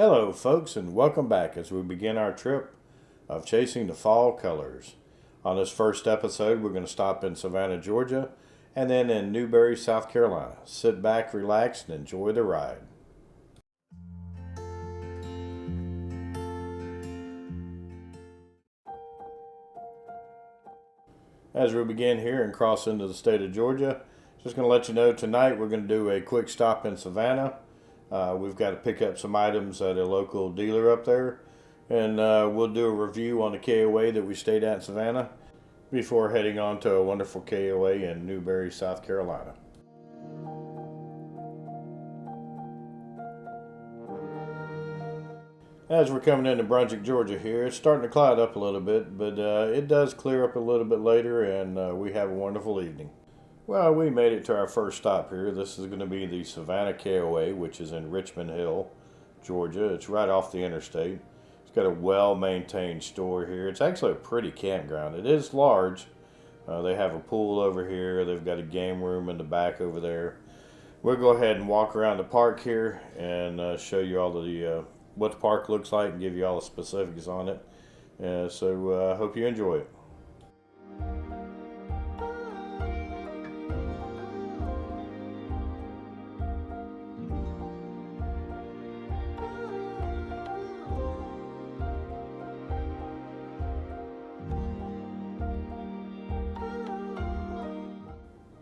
Hello folks, and welcome back as we begin our trip of chasing the fall colors. On this first episode, we're going to stop in Savannah, Georgia, and then in Newberry, South Carolina. Sit back, relax, and enjoy the ride. As we begin here and cross into the state of Georgia, just going to let you know tonight we're going to do a quick stop in Savannah. We've got to pick up some items at a local dealer up there, and we'll do a review on the KOA that we stayed at in Savannah before heading on to a wonderful KOA in Newberry, South Carolina. As we're coming into Brunswick, Georgia here, it's starting to cloud up a little bit, but it does clear up a little bit later, and we have a wonderful evening. Well, we made it to our first stop here. This is going to be the Savannah KOA, which is in Richmond Hill, Georgia. It's right off the interstate. It's got a well-maintained store here. It's actually a pretty campground. It is large. They have a pool over here. They've got a game room in the back over there. We'll go ahead and walk around the park here and show you all the what the park looks like and give you all the specifics on it. So I hope you enjoy it.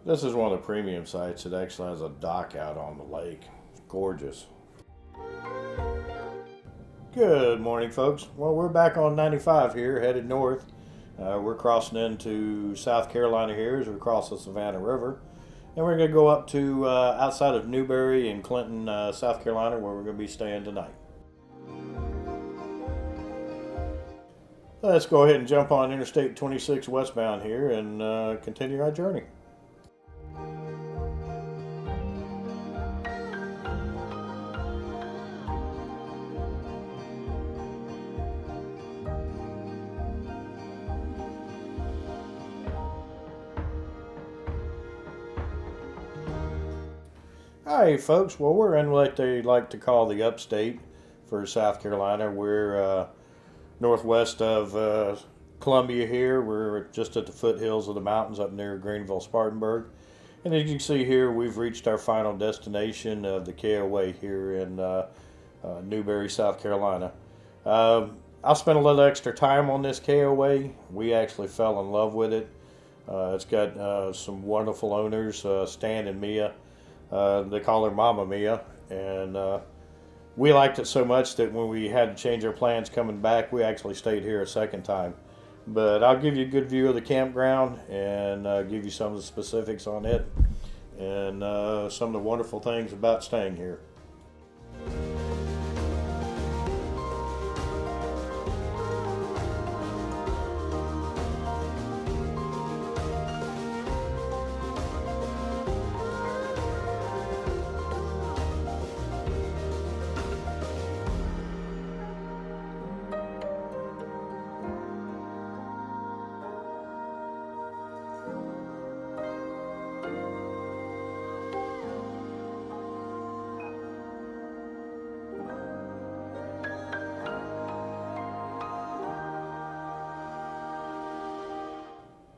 This is one of the premium sites. It actually has a dock out on the lake. It's gorgeous. Good morning, folks. Well, we're back on 95 here, headed north. We're crossing into South Carolina here as we cross the Savannah River. And we're going to go up to outside of Newberry and Clinton, South Carolina, where we're going to be staying tonight. Let's go ahead and jump on Interstate 26 westbound here and continue our journey. Hi folks, well we're in what they like to call the upstate for South Carolina. We're northwest of Columbia here. We're just at the foothills of the mountains up near Greenville, Spartanburg. And as you can see here, we've reached our final destination of the KOA here in Newberry, South Carolina. I'll spend a little extra time on this KOA. We actually fell in love with it. It's got some wonderful owners, Stan and Mia. They call her Mama Mia, and we liked it so much that when we had to change our plans coming back, we actually stayed here a second time. But I'll give you a good view of the campground and give you some of the specifics on it and some of the wonderful things about staying here.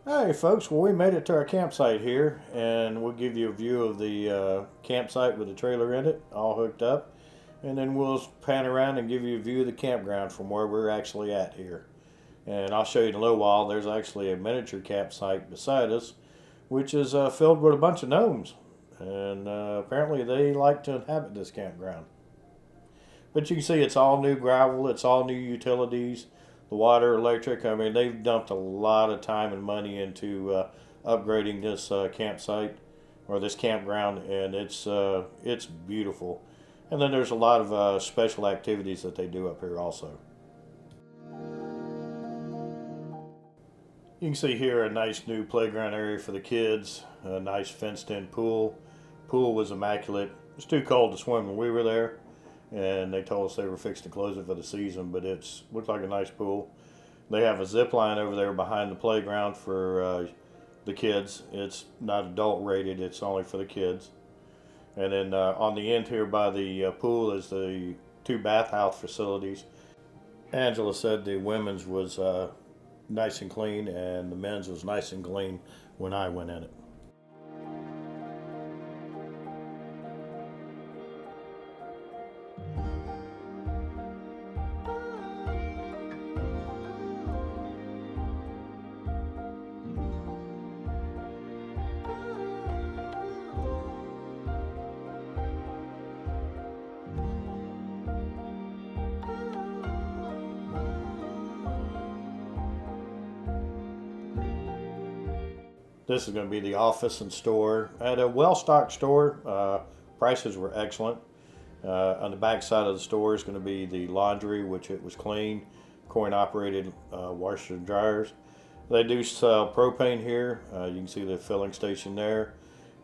Hey folks, well we made it to our campsite here, and we'll give you a view of the campsite with the trailer in it, all hooked up, and then we'll pan around and give you a view of the campground from where we're actually at here. And I'll show you in a little while. There's actually a miniature campsite beside us, which is filled with a bunch of gnomes, and apparently they like to inhabit this campground. But you can see it's all new gravel, it's all new utilities. The water, electric, I mean, they've dumped a lot of time and money into upgrading this campsite or this campground, and it's beautiful. And then there's a lot of special activities that they do up here also. You can see here a nice new playground area for the kids, a nice fenced-in pool. Pool was immaculate. It was too cold to swim when we were there, and they told us they were fixing to close it for the season, but it looked like a nice pool. They have a zip line over there behind the playground for the kids. It's not adult rated, it's only for the kids. And then on the end here by the pool is the two bathhouse facilities. Angela said the women's was nice and clean, and the men's was nice and clean when I went in it. This is going to be the office and store. At a well-stocked store, prices were excellent. On the back side of the store is going to be the laundry, which it was clean, coin-operated washers and dryers. They do sell propane here. You can see the filling station there.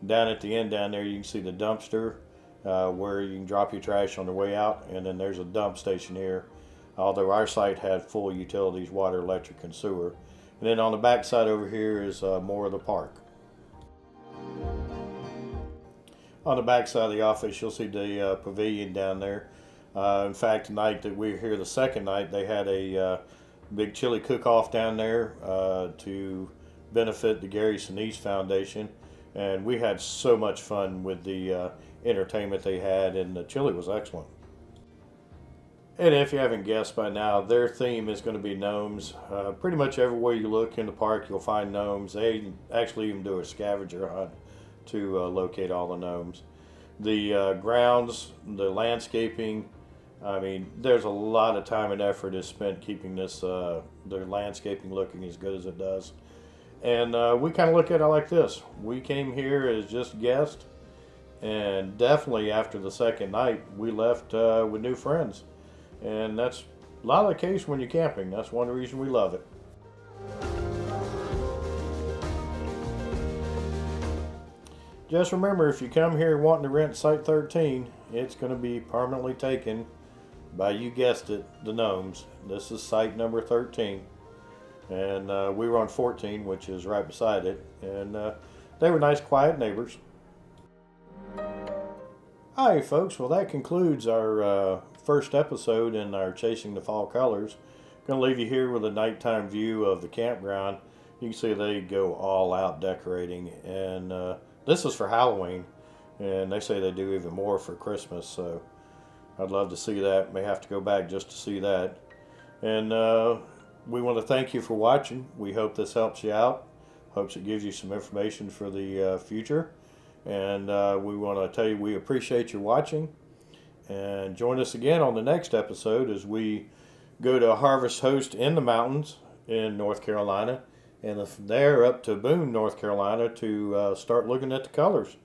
Down at the end down there, you can see the dumpster where you can drop your trash on the way out. And then there's a dump station here, although our site had full utilities, water, electric, and sewer. And then on the back side over here is more of the park. On the back side of the office, you'll see the pavilion down there. In fact, the night that we were here, the second night, they had a big chili cook-off down there to benefit the Gary Sinise Foundation. And we had so much fun with the entertainment they had, and the chili was excellent. And if you haven't guessed by now, their theme is going to be gnomes. Pretty much everywhere you look in the park, you'll find gnomes. They actually even do a scavenger hunt to locate all the gnomes. The grounds, the landscaping, I mean, there's a lot of time and effort is spent keeping this, their landscaping looking as good as it does. And we kind of look at it like this. We came here as just guests, and definitely after the second night, we left with new friends. And that's a lot of the case when you're camping. That's one reason we love it. Just remember, if you come here wanting to rent Site 13, it's going to be permanently taken by, you guessed it, the gnomes. This is site number 13. And we were on 14, which is right beside it. And they were nice, quiet neighbors. Hi, folks. Well, that concludes our first episode in our Chasing the Fall Colors. Going to leave you here with a nighttime view of the campground. You can see they go all out decorating, and this is for Halloween, and they say they do even more for Christmas, so I'd love to see that. May have to go back just to see that. And we want to thank you for watching. We hope this helps you out. Hopes it gives you some information for the future. And we want to tell you we appreciate you watching. And join us again on the next episode as we go to a harvest host in the mountains in North Carolina. And from there up to Boone, North Carolina to start looking at the colors.